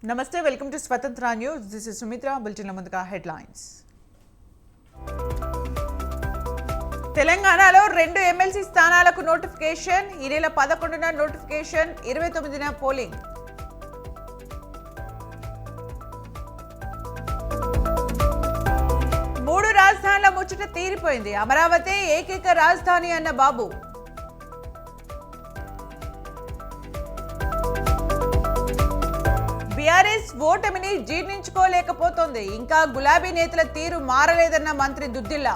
నమస్తే, welcome to Swatantra news. This is Sumitra. బులెటిన్ల ముందుగా హెడ్లైన్స్. తెలంగాణలో 2 ఎమ్మెల్సీ స్థానాలకు నోటిఫికేషన్. ఈ నెల 11న నోటిఫికేషన్, 29న పోలింగ్. మూడు రాజధానుల ముచ్చట తీరిపోయింది. అమరావతి ఏకైక రాజధాని అన్న బాబు. బీఆర్ఎస్ ఓటమిని జీర్ణించుకోలేకపోతోంది. ఇంకా గులాబీ నేతల తీరు మారలేదన్న మంత్రి దుద్దిల్లా.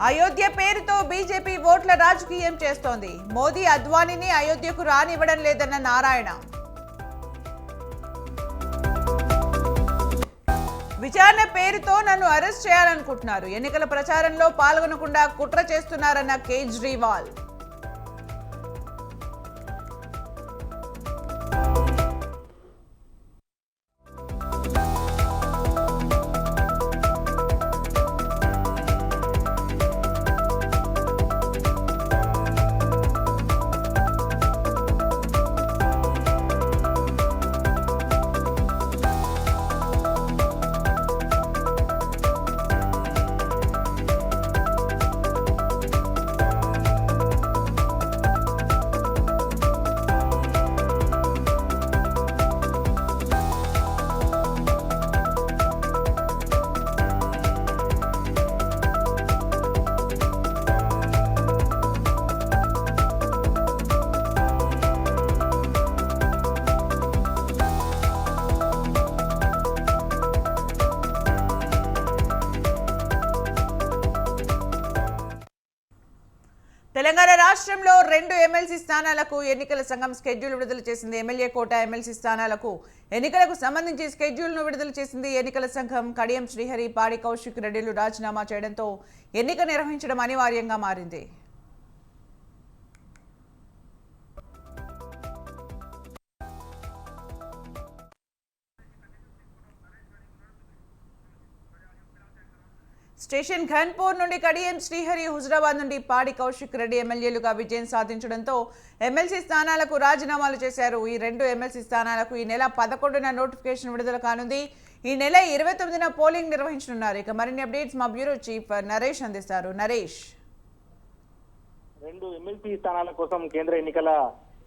అయోధ్య పేరుతో బీజేపీ ఓట్ల రాజకీయం చేస్తోంది. మోదీ అద్వానీని అయోధ్యకు రానివ్వడం లేదన్న నారాయణ. విచారణ పేరుతో నన్ను అరెస్ట్ చేయాలనుకుంటున్నారు. ఎన్నికల ప్రచారంలో పాల్గొనకుండా కుట్ర చేస్తున్నారన్న కేజ్రీవాల్. తెలంగాణ రాష్ట్రంలో 2 ఎమ్మెల్సీ స్థానాలకు ఎన్నికల సంఘం స్కెడ్యూల్ విడుదల చేసింది. ఎమ్మెల్యే కోట ఎమ్మెల్సీ స్థానాలకు ఎన్నికలకు సంబంధించి స్కెడ్యూల్ను విడుదల చేసింది ఎన్నికల సంఘం. కడియం శ్రీహరి, పాడి కౌశిక్ రెడ్డిలు రాజీనామా చేయడంతో ఎన్నిక నిర్వహించడం అనివార్యంగా మారింది. స్టేషన్ ఘన్పూర్ నుండి కడియం శ్రీహరి, హుజరాబాద్ నుండి పాడి కౌశిక్ రెడ్డి ఎమ్మెల్యేలుగా విజయం సాధించడంతో ఎమ్మెల్సీ స్థానాలకు రాజీనామాలు చేశారు. ఈ 2 ఎమ్మెల్సీ స్థానాలకు ఈ నెల 11న నోటిఫికేషన్ విడుదల కానుంది. ఈ నెల 29న పోలింగ్ నిర్వహించనున్నారు. ఇక మరిన్ని అప్డేట్స్ మా బ్యూరో చీఫ్ నరేష్ అందిస్తారు. నరేష్. 2 ఎమ్మెల్సీ స్థానాల కోసం కేంద్ర ఎన్నికల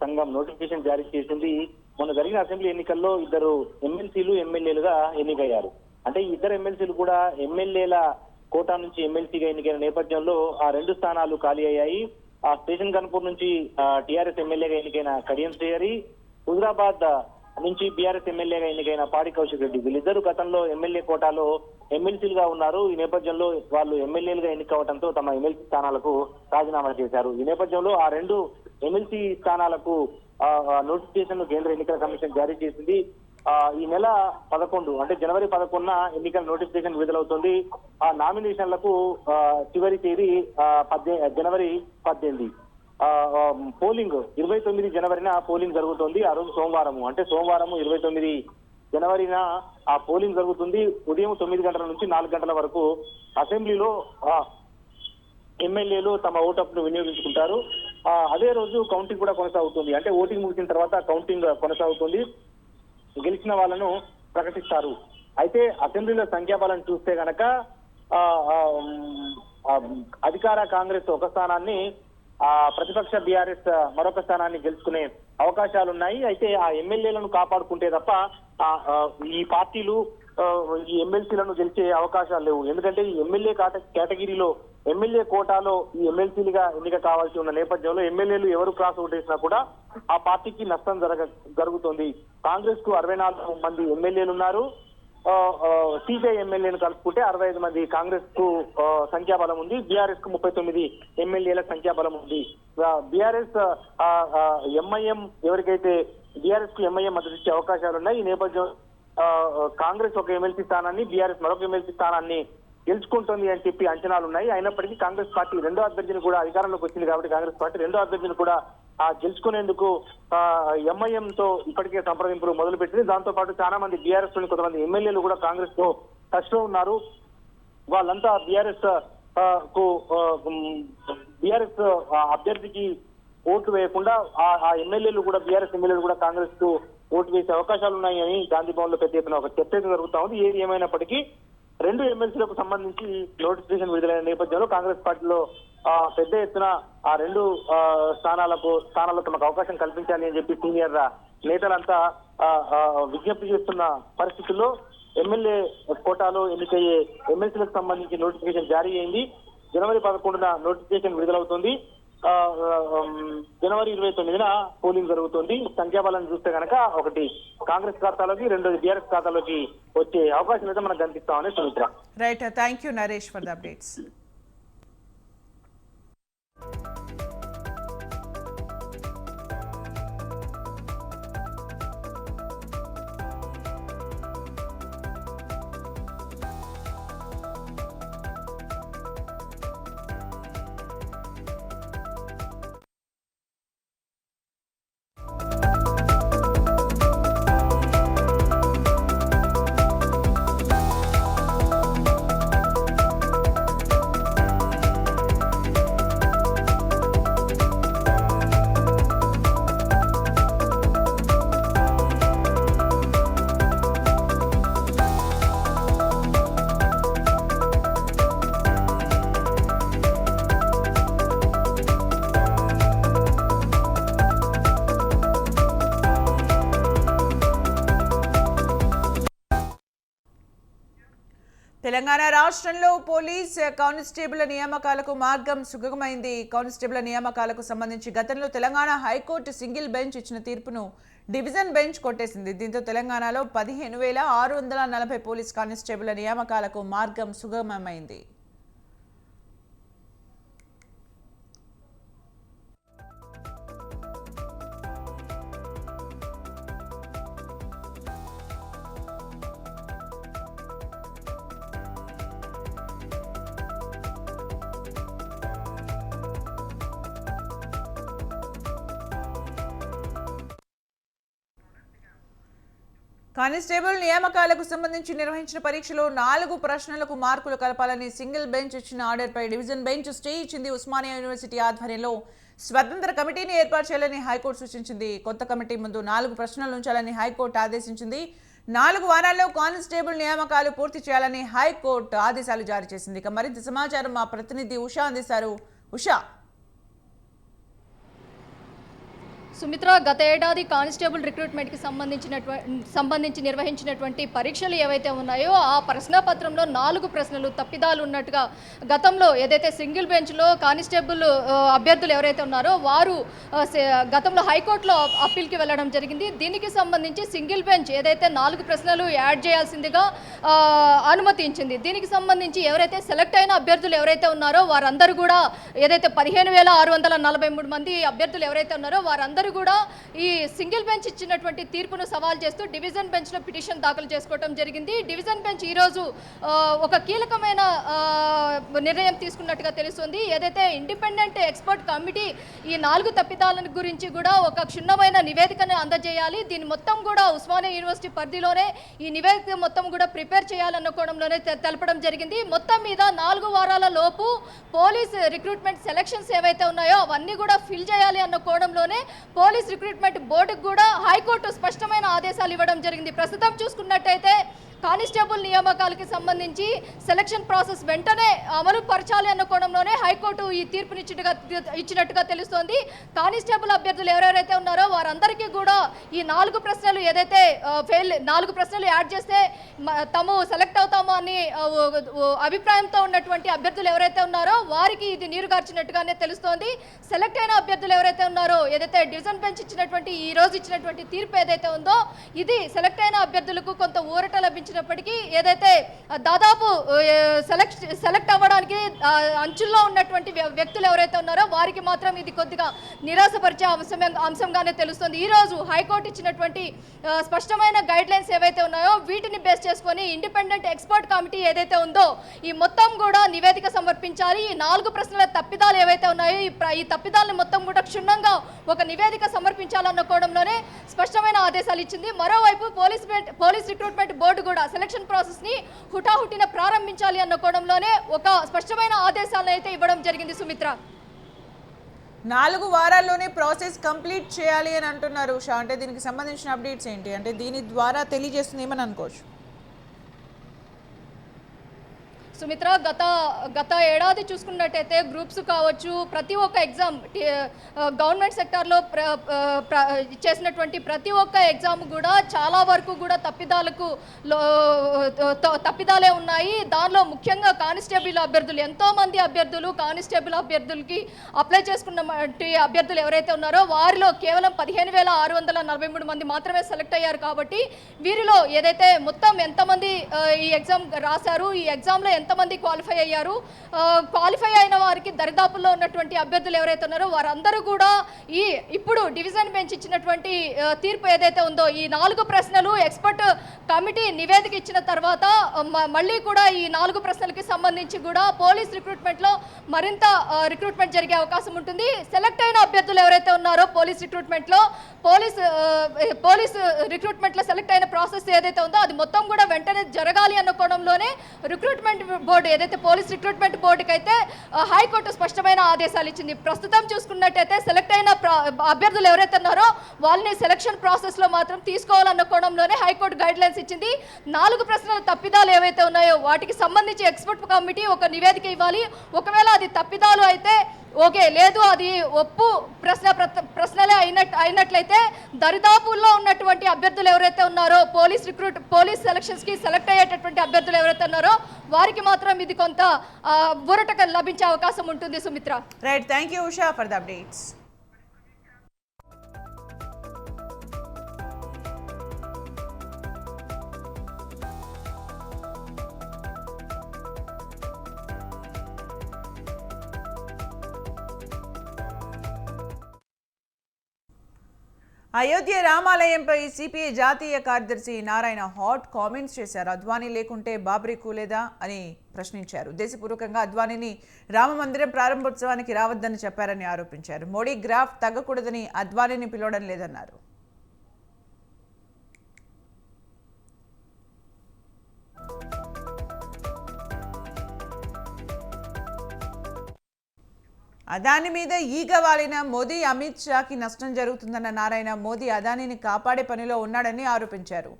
సంఘం నోటిఫికేషన్ జారీ చేసింది. మొన్న జరిగిన అసెంబ్లీ ఎన్నికల్లో 2 ఎమ్మెల్సీలు ఎమ్మెల్యేలుగా ఎన్నికయ్యారు. అంటే ఈ 2 ఎమ్మెల్సీలు కూడా ఎమ్మెల్యేల కోటా నుంచి ఎమ్మెల్సీగా ఎన్నికైన నేపథ్యంలో ఆ 2 స్థానాలు ఖాళీ అయ్యాయి. ఆ స్టేషన్ కన్పూర్ నుంచి టీఆర్ఎస్ ఎమ్మెల్యేగా ఎన్నికైన కడియం శ్రీహరి, హుజరాబాద్ నుంచి బీఆర్ఎస్ ఎమ్మెల్యేగా ఎన్నికైన పాడి కౌశిక్ రెడ్డి, వీళ్ళిద్దరూ గతంలో ఎమ్మెల్యే కోటాలో ఎమ్మెల్సీలుగా ఉన్నారు. ఈ నేపథ్యంలో వాళ్ళు ఎమ్మెల్యేలుగా ఎన్నికవడంతో తమ ఎమ్మెల్సీ స్థానాలకు రాజీనామా చేశారు. ఈ నేపథ్యంలో ఆ 2 ఎమ్మెల్సీ స్థానాలకు నోటిఫికేషన్ కేంద్ర ఎన్నికల కమిషన్ జారీ చేసింది. ఈ నెల 11 అంటే జనవరి 11న ఎన్నికల నోటిఫికేషన్ విడుదలవుతుంది. ఆ నామినేషన్లకు చివరి తేదీ జనవరి 18. పోలింగ్ 29 జనవరిన పోలింగ్ జరుగుతుంది. ఆ రోజు సోమవారము, అంటే సోమవారము 29 జనవరిన ఆ పోలింగ్ జరుగుతుంది. ఉదయం 9 గంటల నుంచి 4 గంటల వరకు అసెంబ్లీలో ఎమ్మెల్యేలు తమ ఓటును వినియోగించుకుంటారు. అదే రోజు కౌంటింగ్ కూడా కొనసాగుతుంది. అంటే ఓటింగ్ ముగిసిన తర్వాత కౌంటింగ్ కొనసాగుతుంది. గెలిచిన వాళ్ళను ప్రకటిస్తారు. అయితే అసెంబ్లీలో సంఖ్యాబలం చూస్తే గనక అధికార కాంగ్రెస్ ఒక స్థానాన్ని, ప్రతిపక్ష బీఆర్ఎస్ మరొక స్థానాన్ని గెలుచుకునే అవకాశాలు ఉన్నాయి. అయితే ఆ ఎమ్మెల్యేలను కాపాడుకుంటే తప్ప ఈ పార్టీలు ఈ ఎమ్మెల్సీలను గెలిచే అవకాశాలు లేవు. ఎందుకంటే ఈ ఎమ్మెల్యే కేటగిరీలో ఎమ్మెల్యే కోటాలో ఈ ఎమ్మెల్సీలుగా ఎన్నిక కావాల్సి ఉన్న నేపథ్యంలో ఎమ్మెల్యేలు ఎవరు క్రాస్ ఓట్ వేసినా కూడా ఆ పార్టీకి నష్టం జరుగుతుంది. కాంగ్రెస్ కు 64 మంది ఎమ్మెల్యేలు ఉన్నారు. సిపిఐ ఎమ్మెల్యేను కలుపుకుంటే 65 మంది కాంగ్రెస్ కు సంఖ్యాబలం ఉంది. బీఆర్ఎస్ కు 39 ఎమ్మెల్యేల సంఖ్యాబలం ఉంది. బీఆర్ఎస్ ఎంఐఎం ఎవరికైతే బీఆర్ఎస్ కు ఎంఐఎం మద్దతు ఇచ్చే అవకాశాలు ఉన్నాయి. ఈ నేపథ్యం కాంగ్రెస్ ఒక ఎమ్మెల్సీ స్థానాన్ని, బీఆర్ఎస్ మరొక ఎమ్మెల్సీ స్థానాన్ని గెలుచుకుంటుంది అని చెప్పి అంచనాలు ఉన్నాయి. అయినప్పటికీ కాంగ్రెస్ పార్టీ 2వ అభ్యర్థిని కూడా అధికారంలోకి వచ్చింది కాబట్టి కాంగ్రెస్ పార్టీ 2వ అభ్యర్థిని కూడా గెలుచుకునేందుకు ఎంఐఎం తో ఇప్పటికే సంప్రదింపులు మొదలుపెట్టింది. దాంతో పాటు చాలా మంది బీఆర్ఎస్ లోని కొంతమంది ఎమ్మెల్యేలు కూడా కాంగ్రెస్ తో టచ్ లో ఉన్నారు. వాళ్ళంతా బీఆర్ఎస్ కు బీఆర్ఎస్ అభ్యర్థికి ఓట్లు వేయకుండా ఆ ఎమ్మెల్యేలు కూడా బీఆర్ఎస్ ఎమ్మెల్యేలు కూడా కాంగ్రెస్ కు ఓటు వేసే అవకాశాలు ఉన్నాయని గాంధీ భవన్ లో పెద్ద ఎత్తున ఒక చర్చ జరుగుతా ఉంది. ఏది ఏమైనప్పటికీ రెండు ఎమ్మెల్సీలకు సంబంధించి నోటిఫికేషన్ విడుదలైన నేపథ్యంలో కాంగ్రెస్ పార్టీలో పెద్ద ఎత్తున ఆ రెండు స్థానాల్లో తమకు అవకాశం కల్పించాలి అని చెప్పి సీనియర్ నేతలంతా విజ్ఞప్తి చేస్తున్న పరిస్థితుల్లో ఎమ్మెల్యే కోటాలో ఎన్నికయ్యే ఎమ్మెల్సీలకు సంబంధించి నోటిఫికేషన్ జారీ అయింది. జనవరి 11న నోటిఫికేషన్ విడుదలవుతుంది. జనవరి 29న పోలింగ్ జరుగుతుంది. సంఖ్యాబలం చూస్తే కనుక ఒకటి కాంగ్రెస్ ఖాతాలోకి, రెండోది బీఆర్ఎస్ ఖాతాలోకి వచ్చే అవకాశం అయితే మనకు కనిపిస్తామని Sumitra. Right, thank you Naresh for the updates. Telangana రాష్ట్రంలో పోలీస్ కానిస్టేబుల్ నియామకాలకు మార్గం సుగమమైంది. కానిస్టేబుల్ నియామకాలకు సంబంధించి గతంలో తెలంగాణ హైకోర్టు సింగిల్ బెంచ్ ఇచ్చిన తీర్పును డివిజన్ బెంచ్ కొట్టేసింది. దీంతో తెలంగాణలో 15,640 పోలీస్ కానిస్టేబుల్ నియామకాలకు మార్గం సుగమమైంది. కానిస్టేబుల్ నియామకాలకు సంబంధించి నిర్వహించిన పరీక్షలో 4 ప్రశ్నలకు మార్కులు కలపాలని సింగిల్ బెంచ్ ఇచ్చిన ఆర్డర్పై డివిజన్ బెంచ్ స్టే ఇచ్చింది. ఉస్మానియా యూనివర్సిటీ ఆధ్వర్యంలో స్వతంత్ర కమిటీని ఏర్పాటు చేయాలని హైకోర్టు సూచించింది. కొత్త కమిటీ ముందు 4 ప్రశ్నలు ఉంచాలని హైకోర్టు ఆదేశించింది. 4 వారాల్లో కానిస్టేబుల్ నియామకాలు పూర్తి చేయాలని హైకోర్టు ఆదేశాలు జారీ చేసింది. ఇక మరింత సమాచారం మా ప్రతినిధి ఉషా అందిస్తారు. ఉషా. సుమిత్ర, గత ఏడాది కానిస్టేబుల్ రిక్రూట్మెంట్కి సంబంధించి నిర్వహించినటువంటి పరీక్షలు ఏవైతే ఉన్నాయో ఆ ప్రశ్నపత్రంలో 4 ప్రశ్నలు తప్పిదాలు ఉన్నట్టుగా గతంలో ఏదైతే సింగిల్ బెంచ్లో కానిస్టేబుల్ అభ్యర్థులు ఎవరైతే ఉన్నారో వారు గతంలో హైకోర్టులో అప్పీల్కి వెళ్ళడం జరిగింది. దీనికి సంబంధించి సింగిల్ బెంచ్ ఏదైతే 4 ప్రశ్నలు యాడ్ చేయాల్సిందిగా అనుమతించింది. దీనికి సంబంధించి ఎవరైతే సెలెక్ట్ అయిన అభ్యర్థులు ఎవరైతే ఉన్నారో వారందరూ కూడా ఏదైతే 15,643 మంది అభ్యర్థులు ఎవరైతే ఉన్నారో వారందరూ కూడా ఈ సింగిల్ బెంచ్ ఇచ్చినటువంటి తీర్పును సవాల్ చేస్తూ డివిజన్ బెంచ్లో పిటిషన్ దాఖలు చేసుకోవడం జరిగింది. డివిజన్ బెంచ్ ఈరోజు ఒక కీలకమైన నిర్ణయం తీసుకున్నట్టుగా తెలుస్తుంది. ఏదైతే ఇండిపెండెంట్ ఎక్స్పర్ట్ కమిటీ ఈ 4 తప్పిదాల గురించి కూడా ఒక క్షుణ్ణమైన నివేదికను అందజేయాలి. దీని మొత్తం కూడా ఉస్మానియా యూనివర్సిటీ పరిధిలోనే ఈ నివేదిక మొత్తం కూడా ప్రిపేర్ చేయాలనుకోవడంలోనే తెలపడం జరిగింది. మొత్తం మీద 4 వారాల లోపు పోలీస్ రిక్రూట్మెంట్ సెలక్షన్స్ ఏవైతే ఉన్నాయో అవన్నీ కూడా ఫిల్ చేయాలి అన్న కోణంలోనే పోలీస్ రిక్రూట్మెంట్ బోర్డుకు కూడా హైకోర్టు స్పష్టమైన ఆదేశాలు ఇవ్వడం జరిగింది. ప్రస్తుతం చూసుకున్నట్టయితే కానిస్టేబుల్ నియామకాలకి సంబంధించి సెలక్షన్ ప్రాసెస్ వెంటనే అమలు పరచాలి అన్న కోణంలోనే హైకోర్టు ఈ తీర్పునిచ్చినట్టుగా తెలుస్తోంది. కానిస్టేబుల్ అభ్యర్థులు ఎవరెవరైతే ఉన్నారో వారందరికీ కూడా ఈ 4 ప్రశ్నలు ఏదైతే 4 ప్రశ్నలు యాడ్ చేస్తే తాము సెలెక్ట్ అవుతామో అని అభిప్రాయంతో ఉన్నటువంటి అభ్యర్థులు ఎవరైతే ఉన్నారో వారికి ఇది నీరుగార్చినట్టుగానే తెలుస్తోంది. సెలెక్ట్ అయిన అభ్యర్థులు ఎవరైతే ఉన్నారో ఏదైతే డివిజన్ బెంచ్ ఇచ్చినటువంటి ఈ రోజు ఇచ్చినటువంటి తీర్పు ఏదైతే ఉందో ఇది సెలెక్ట్ అయిన అభ్యర్థులకు కొంత ఊరట లభించినప్పటికీ ఏదైతే దాదాపు సెలెక్ట్ అవ్వడానికి అంచుల్లో ఉన్నటువంటి వ్యక్తులు ఎవరైతే ఉన్నారో వారికి మాత్రం ఇది కొద్దిగా నిరాశపరిచే అంశంగానే తెలుస్తుంది. ఈ రోజు హైకోర్టు ఇచ్చినటువంటి స్పష్టమైన గైడ్ లైన్స్ ఏవైతే ఉన్నాయో వీటిని బేస్ చేసుకొని ఇండిపెండెంట్ ఎక్స్పర్ట్ కమిటీ ఏదైతే ఉందో ఈ మొత్తం కూడా నివేదిక సమర్పించాలి. ఈ 4 ప్రశ్నల తప్పిదాలు ఏవైతే ఉన్నాయో ఈ తప్పిదాలను మొత్తం కూడా క్షుణ్ణంగా ఒక నివేదిక సమర్పించాలన్న కోణంలోనే స్పష్టమైన ఆదేశాలు ఇచ్చింది. మరోవైపు పోలీస్ రిక్రూట్మెంట్ బోర్డు కూడా సెలక్షన్ ప్రాసెస్ ని హుటాహుటిన ప్రారంభించాలి అన్న కోణంలోనే ఒక స్పష్టమైన ఆదేశాలను అయితే ఇవ్వడం జరిగింది. సుమిత్ర. 4 వారాల్లోనే ప్రాసెస్ కంప్లీట్ చేయాలి అని అంటున్నారు ఉషా. అంటే దీనికి సంబంధించిన అప్డేట్స్ ఏంటి? అంటే దీని ద్వారా తెలియజేస్తుంది ఏమని అనుకోవచ్చు? సుమిత్ర, గత ఏడాది చూసుకున్నట్టయితే గ్రూప్స్ కావచ్చు, ప్రతి ఒక్క ఎగ్జామ్ గవర్నమెంట్ సెక్టార్లో చేసినటువంటి ప్రతి ఒక్క ఎగ్జామ్ కూడా చాలా వరకు కూడా తప్పిదాలే ఉన్నాయి. దానిలో ముఖ్యంగా కానిస్టేబుల్ అభ్యర్థులు, ఎంతోమంది అభ్యర్థులు కానిస్టేబుల్ అభ్యర్థులకి అప్లై చేసుకున్న అభ్యర్థులు ఎవరైతే ఉన్నారో వారిలో కేవలం 15,643 మంది మాత్రమే సెలెక్ట్ అయ్యారు. కాబట్టి వీరిలో ఏదైతే మొత్తం ఎంతమంది ఈ ఎగ్జామ్ రాశారు, ఈ ఎగ్జామ్లో ఎంతమంది క్వాలిఫై అయ్యారు, క్వాలిఫై అయిన వారికి దరిదాపుల్లో ఉన్నటువంటి అభ్యర్థులు ఎవరైతే ఉన్నారో వారందరూ కూడా ఇప్పుడు డివిజన్ బెంచ్ ఇచ్చినటువంటి తీర్పు ఏదైతే ఉందో, ఈ 4 ప్రశ్నలు ఎక్స్పర్ట్ కమిటీ నివేదిక ఇచ్చిన తర్వాత మళ్ళీ కూడా ఈ 4 ప్రశ్నలకి సంబంధించి కూడా పోలీస్ రిక్రూట్మెంట్లో మరింత రిక్రూట్మెంట్ జరిగే అవకాశం ఉంటుంది. సెలెక్ట్ అయిన అభ్యర్థులు ఎవరైతే ఉన్నారో పోలీస్ రిక్రూట్మెంట్లో సెలెక్ట్ అయిన ప్రాసెస్ ఏదైతే ఉందో అది మొత్తం కూడా వెంటనే జరగాలి అన్న కోణంలోనే రిక్రూట్మెంట్ బోర్డు ఏదైతే పోలీస్ రిక్రూట్మెంట్ బోర్డుకి అయితే హైకోర్టు స్పష్టమైన ఆదేశాలు ఇచ్చింది. ప్రస్తుతం చూసుకున్నట్టయితే సెలెక్ట్ అయిన అభ్యర్థులు ఎవరైతే ఉన్నారో వాళ్ళని సెలక్షన్ ప్రాసెస్లో మాత్రం తీసుకోవాలన్న కోణంలోనే హైకోర్టు గైడ్ లైన్స్ ఇచ్చింది. 4 ప్రశ్నల తప్పిదాలు ఏవైతే ఉన్నాయో వాటికి సంబంధించి ఎక్స్పర్ట్ కమిటీ ఒక నివేదిక ఇవ్వాలి. ఒకవేళ అది తప్పిదాలు అయితే ఓకే, లేదు అది ఒప్పు ప్రశ్నలే అయినట్లయితే దరిదాపుల్లో ఉన్నటువంటి అభ్యర్థులు ఎవరైతే ఉన్నారో పోలీస్ సెలక్షన్స్కి సెలెక్ట్ అయ్యేటటువంటి అభ్యర్థులు ఎవరైతే ఉన్నారో వారికి మాత్రం ఇది కొంత ఊరట లభించే అవకాశం ఉంటుంది. Sumitra, right, thank you Usha for the updates. Ayodhya రామాలయంపై సిపిఐ జాతీయ కార్యదర్శి నారాయణ హాట్ కామెంట్స్ చేశారు. అద్వానీ లేకుంటే బాబ్రీ కూలేదా అని ప్రశ్నించారు. ఉద్దేశపూర్వకంగా అద్వానీని రామమందిరం ప్రారంభోత్సవానికి రావద్దని చెప్పారని ఆరోపించారు. మోడీ గ్రాఫ్ తగ్గకూడదని అద్వానీని పిలవడం లేదన్నారు. అదాని మీద ఈగ వాలిన మోదీ, అమిత్ షాకి నష్టం జరుగుతుందన్న నారాయణ మోదీ అదానీని కాపాడే పనిలో ఉన్నాడని ఆరోపించారు.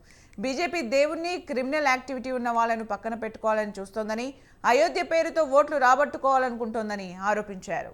బీజేపీ దేవుణ్ణి, క్రిమినల్ యాక్టివిటీ ఉన్న వాళ్ళను పక్కన పెట్టుకోవాలని చూస్తోందని, అయోధ్య పేరుతో ఓట్లు రాబట్టుకోవాలనుకుంటోందని ఆరోపించారు.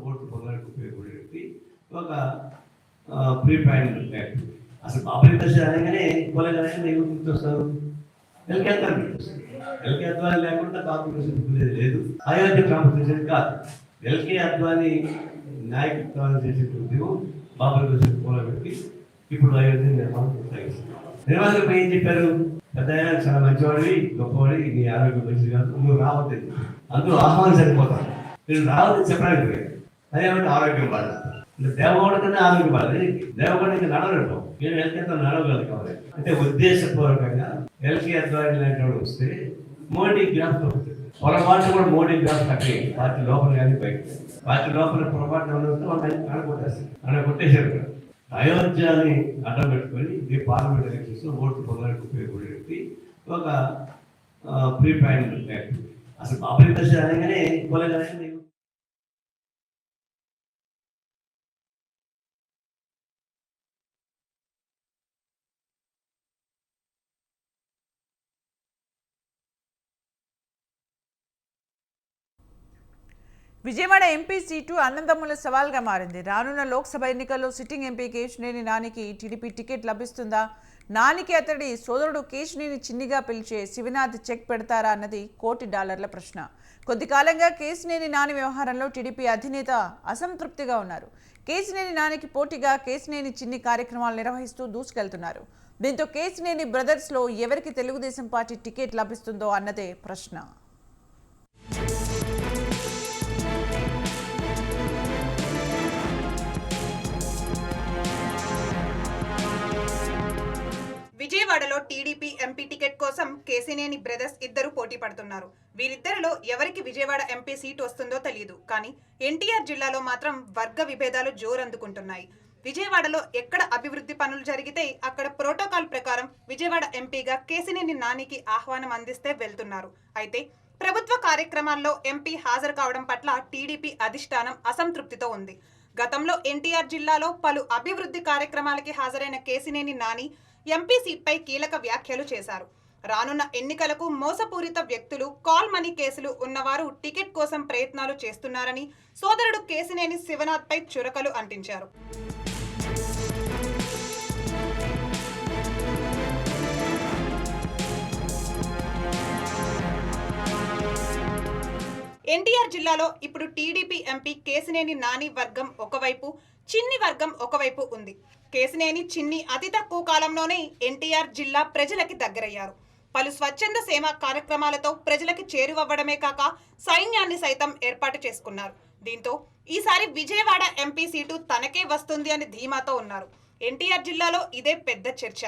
ఓట్లు పొందడానికి ఉపయోగపడే ఒక ప్రీ ప్లాన్ యాక్ట్. అసలు బాబరీ దశ అనగానే కొలగానే గుర్తొస్తారు, ఎల్కేద్వాని గుర్తొస్తారు. ఎల్కేద్వాని లేకుండా బాబరీ దశ లేదు. అయోధ్య కాంపిటీషన్ కాదు, ఎల్కే అద్వాని నాయకత్వాన్ని చేసేటువంటి బాబరీ దశ కూలబెట్టి ఇప్పుడు అయోధ్య నిర్మాణం కొనసాగిస్తున్నారు. నిర్మాణం ఏం చెప్పారు? పెద్ద చాలా మంచివాడివి, గొప్పవాడి, నీ ఆరోగ్యం మంచిది కాదు, నువ్వు రావద్దు, అందులో ఆహ్వానం సరిపోతాను, నేను రావద్దని చెప్పడానికి అదేమంటే ఆరోగ్యం బాధ. దేవగౌడ కన్నా ఆరోగ్యం బాధ, దేవగౌడ ఇంకా నడవడం, నేను ఎల్కేతో నడవగలదు కావాలి అంటే ఉద్దేశపూర్వకంగా ఎల్కే అద్వాని లాంటి వాడు వస్తే మోడీ గ్రాఫ్ పొరపాటు కూడా మోడీ గ్రాఫ్ తగ్గి పార్టీ లోపల కానీ బయట పార్టీ లోపల పొరపాటు కొట్టేశారు. అయోధ్యని అడ్డం పెట్టుకొని ఈ పార్లమెంట్ ఎలక్షన్స్ ఓట్లు పొందడానికి ఉపయోగపడే ఒక ప్రీ ప్లాన్ యాక్ట్. అసలు బాబరీ దశ అనగానే కొలగానే విజయవాడ ఎంపీ సీటు అన్నదమ్ముల సవాల్గా మారింది. రానున్న లోక్సభ ఎన్నికల్లో సిట్టింగ్ ఎంపీ కేశినేని నానికి టీడీపీ టికెట్ లభిస్తుందా? నానికి అతడి సోదరుడు కేశినేని చిన్నిగా పిలిచే శివనాథ్ చెక్ పెడతారా అన్నది $1 కోటి ప్రశ్న. కొద్ది కాలంగా కేశినేని నాని వ్యవహారంలో టీడీపీ అధినేత అసంతృప్తిగా ఉన్నారు. కేశినేని నానికి పోటీగా కేశినేని చిన్ని కార్యక్రమాలు నిర్వహిస్తూ దూసుకెళ్తున్నారు. దీంతో కేశినేని బ్రదర్స్లో ఎవరికి తెలుగుదేశం పార్టీ టికెట్ లభిస్తుందో అన్నదే ప్రశ్న. ఎంపీ టికెట్ కోసం కేసినేని బ్రదర్స్ ఇద్దరు పోటీ పడుతున్నారు. వీరిద్దరిలో ఎవరికి విజయవాడ ఎంపీ సీట్ వస్తుందో తెలియదు. కానీ ఎన్టీఆర్ జిల్లాలో మాత్రం వర్గ విభేదాలు జోరందుకుంటున్నాయి. విజయవాడలో ఎక్కడ అభివృద్ధి పనులు జరిగితే అక్కడ ప్రోటోకాల్ ప్రకారం విజయవాడ ఎంపీగా కేసినేని నానికి ఆహ్వానం అందిస్తే వెళ్తున్నారు. అయితే ప్రభుత్వ కార్యక్రమాల్లో ఎంపీ హాజరు కావడం పట్ల టీడీపీ అధిష్టానం అసంతృప్తితో ఉంది. గతంలో ఎన్టీఆర్ జిల్లాలో పలు అభివృద్ధి కార్యక్రమాలకి హాజరైన కేసినేని నాని ఎంపీ సీట్పై కీలక వ్యాఖ్యలు చేశారు. రానున్న ఎన్నికలకు మోసపూరిత వ్యక్తులు, కాల్ మనీ కేసులు ఉన్నవారు టికెట్ కోసం ప్రయత్నాలు చేస్తున్నారని సోదరుడు కేసినేని శివనాథ్పై చురకలు అంటించారు. ఎన్టీఆర్ జిల్లాలో ఇప్పుడు టీడీపీ ఎంపీ కేసినేని నాని వర్గం ఒకవైపు, చిన్ని వర్గం ఒకవైపు ఉంది. కేసినేని చిన్ని అతి తక్కువ కాలంలోనే ఎన్టీఆర్ జిల్లా ప్రజలకి దగ్గరయ్యారు. పలు స్వచ్ఛంద సేవా కార్యక్రమాలతో ప్రజలకి చేరువవ్వడమే కాక సైన్యాన్ని సైతం ఏర్పాటు చేసుకున్నారు. దీంతో ఈసారి విజయవాడ ఎంపీ సీటు తనకే వస్తుంది అని ధీమాతో ఉన్నారు. ఎన్టీఆర్ జిల్లాలో ఇదే పెద్ద చర్చ.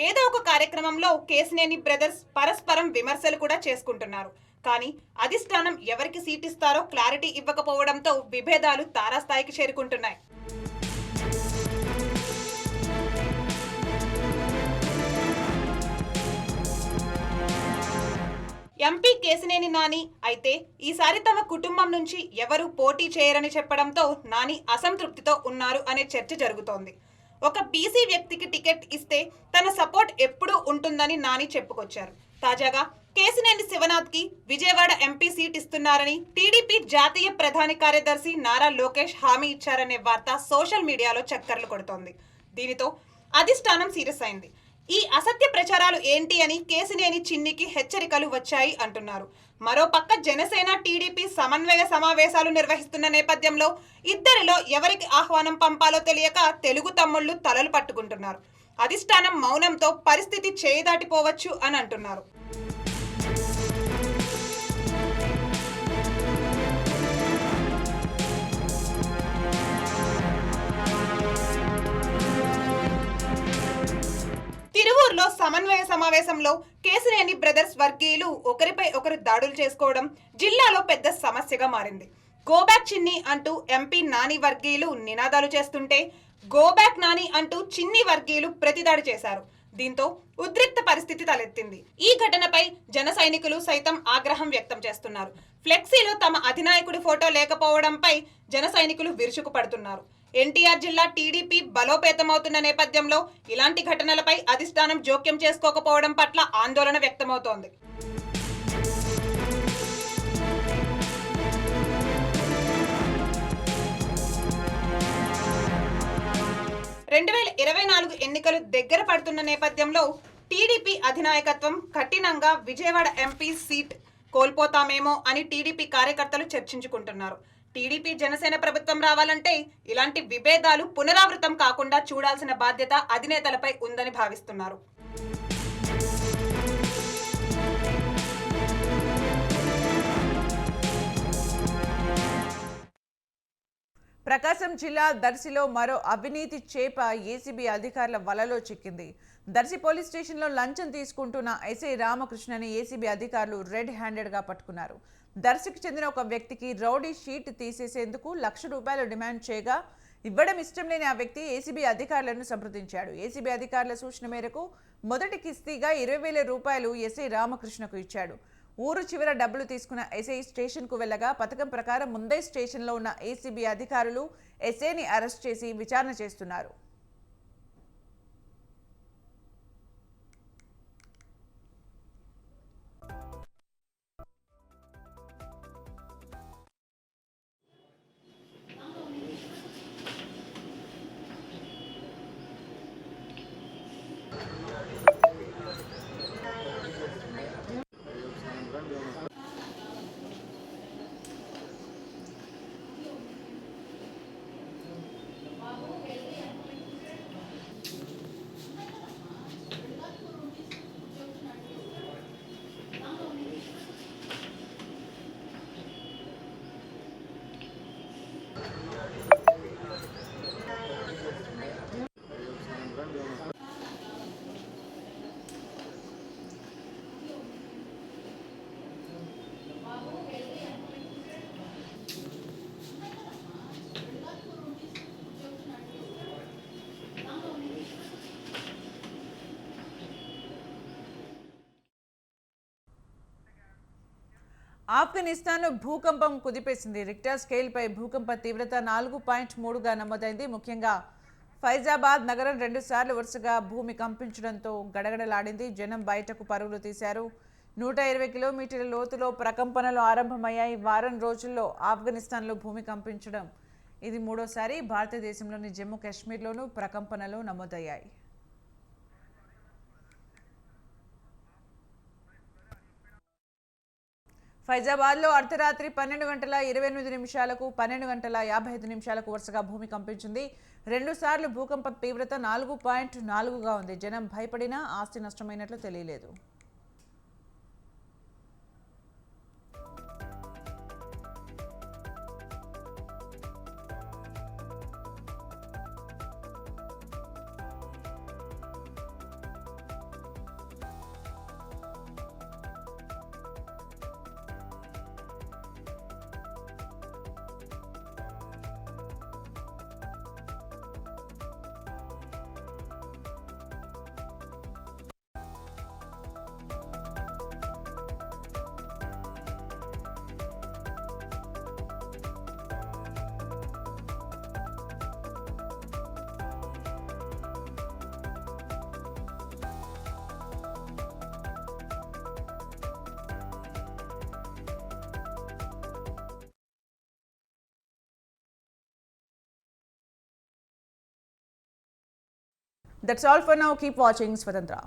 ఏదో ఒక కార్యక్రమంలో కేసినేని బ్రదర్స్ పరస్పరం విమర్శలు కూడా చేసుకుంటున్నారు. కానీ అధిష్టానం ఎవరికి సీట్ ఇస్తారో క్లారిటీ ఇవ్వకపోవడంతో విభేదాలు తారాస్థాయికి చేరుకుంటున్నాయి. ఎంపీ కేసినేని నాని అయితే ఈసారి తమ కుటుంబం నుంచి ఎవరు పోటీ చేయరని చెప్పడంతో నాని అసంతృప్తితో ఉన్నారు అనే చర్చ జరుగుతోంది. ఒక బీసీ వ్యక్తికి టికెట్ ఇస్తే తన సపోర్ట్ ఎప్పుడూ ఉంటుందని నాని చెప్పుకొచ్చారు. తాజాగా కేసినేని శివనాథ్కి విజయవాడ ఎంపీ సీట్ ఇస్తున్నారని టీడీపీ జాతీయ ప్రధాన కార్యదర్శి నారా లోకేష్ హామీ ఇచ్చారనే వార్త సోషల్ మీడియాలో చక్కర్లు కొడుతోంది. దీనితో అధిష్టానం సీరియస్ అయింది. ఈ అసత్య ప్రచారాలు ఏంటి అని కేసినేని చిన్నికి హెచ్చరికలు వచ్చాయి అంటున్నారు. మరోపక్క జనసేన టీడీపీ సమన్వయ సమావేశాలు నిర్వహిస్తున్న నేపథ్యంలో ఇద్దరిలో ఎవరికి ఆహ్వానం పంపాలో తెలియక తెలుగు తమ్ముళ్లు తలలు పట్టుకుంటున్నారు. అధిష్టానం మౌనంతో పరిస్థితి చేయి దాటిపోవచ్చు అని అంటున్నారు. తిరువూరులో సమన్వయ సమావేశంలో కేసినేని బ్రదర్స్ వర్గీయులు ఒకరిపై ఒకరు దాడులు చేసుకోవడం జిల్లాలో పెద్ద సమస్యగా మారింది. గోబ్యాక్ చిన్ని అంటూ ఎంపీ నాని వర్గీయులు నినాదాలు చేస్తుంటే గోబ్యాక్ నాని అంటూ చిన్ని వర్గీయులు ప్రతిదాడి చేశారు. దీంతో ఉద్రిక్త పరిస్థితి తలెత్తింది. ఈ ఘటనపై జన సైనికులు సైతం ఆగ్రహం వ్యక్తం చేస్తున్నారు. ఫ్లెక్సీలో తమ అధినాయకుడి ఫోటో లేకపోవడంపై జన సైనికులు విరుచుకుపడుతున్నారు. ఎన్టీఆర్ జిల్లా టీడీపీ బలోపేతమవుతున్న నేపథ్యంలో ఇలాంటి ఘటనలపై అధిష్టానం జోక్యం చేసుకోకపోవడం పట్ల ఆందోళన వ్యక్తమవుతోంది. ఎన్నికలు దగ్గర పడుతున్న నేపథ్యంలో టీడీపీ అధినాయకత్వం కఠినంగా విజయవాడ ఎంపీ సీట్ కోల్పోతామేమో అని టీడీపీ కార్యకర్తలు చర్చించుకుంటున్నారు. టీడీపీ జనసేన ప్రభుత్వం రావాలంటే ఇలాంటి విభేదాలు పునరావృతం కాకుండా చూడాల్సిన బాధ్యత అధినేతలపై ఉందని భావిస్తున్నారు. ప్రకాశం జిల్లా దర్శిలో మరో అవినీతి చేప ఏసీబీ అధికారుల వలలో చిక్కింది. దర్శి పోలీస్ స్టేషన్లో లంచం తీసుకుంటున్న ఎస్ఐ రామకృష్ణని ఏసీబీ అధికారులు రెడ్ హ్యాండెడ్గా పట్టుకున్నారు. దర్శికి చెందిన ఒక వ్యక్తికి రౌడీ షీట్ తీసేసేందుకు ₹1,00,000 డిమాండ్ చేయగా ఇవ్వడం ఇష్టం లేని ఆ వ్యక్తి ఏసీబీ అధికారులను సంప్రదించాడు. ఏసీబీ అధికారుల సూచన మేరకు మొదటి కిస్తీగా ₹20,000 ఎస్ఐ రామకృష్ణకు ఇచ్చాడు. ఊరు చివర డబ్బులు తీసుకున్న ఎస్ఐ స్టేషన్కు వెళ్ళగా పథకం ప్రకారం ముందే స్టేషన్లో ఉన్న ఏసీబీ అధికారులు ఎస్ఐని అరెస్ట్ చేసి విచారణ చేస్తున్నారు. ఆఫ్ఘనిస్తాన్ భూకంపం కుదిపేసింది. రిక్టర్ స్కేల్పై భూకంప తీవ్రత 4.3గా నమోదైంది. ముఖ్యంగా ఫైజాబాద్ నగరం 2 సార్లు వరుసగా భూమి కంపించడంతో గడగడలాడింది. జనం బయటకు పరుగులు తీశారు. 120 కిలోమీటర్ల లోతులో ప్రకంపనలు ఆరంభమయ్యాయి. వారం రోజుల్లో ఆఫ్ఘనిస్తాన్లో భూమి కంపించడం ఇది మూడోసారి. భారతదేశంలోని జమ్మూ కాశ్మీర్లోనూ ప్రకంపనలు నమోదయ్యాయి. ఫైజాబాద్లో అర్ధరాత్రి 12 గంటల 28 నిమిషాలకు 12 గంటల 55 నిమిషాలకు వరుసగా భూమి కంపించింది. 2 సార్లు భూకంప తీవ్రత 4.4గా ఉంది. జనం భయపడినా ఆస్తి నష్టమైనట్లు తెలియలేదు. That's all for now. Keep watching Swatantra.